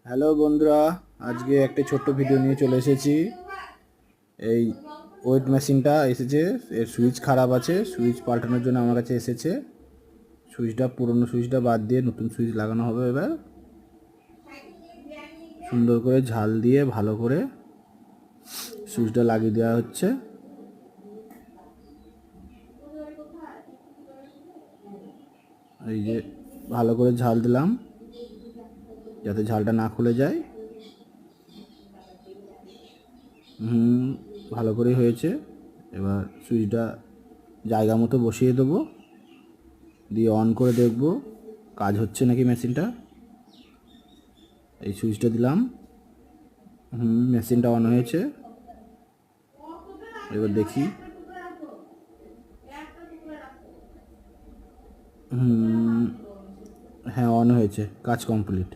Hello বন্ধুরা, আজকে একটা ছোট্ট ভিডিও নিয়ে চলে এসেছি। এই ওয়েট মেশিনটা এসেছে, এর সুইচ খারাপ আছে, সুইচ পাল্টানোর জন্য আমার কাছে এসেছে। পুরনো সুইচটা বাদ দিয়ে নতুন সুইচ লাগানো হবে। এবার সুন্দর করে ঝাল দিয়ে ভালো করে সুইচটা লাগিয়ে দেওয়া হচ্ছে। এই যে ভালো করে ঝাল দিলাম যাতে ঝালটা না খুলে যায়। ভালো করেই হয়েছে। এবার সুইচটা জায়গা মতো বসিয়ে দেবো, দিয়ে অন করে দেখব কাজ হচ্ছে নাকি মেশিনটা। এই সুইচটা দিলাম, মেশিনটা অন হয়েছে। এবার দেখি, হ্যাঁ অন হয়েছে, কাজ কমপ্লিট।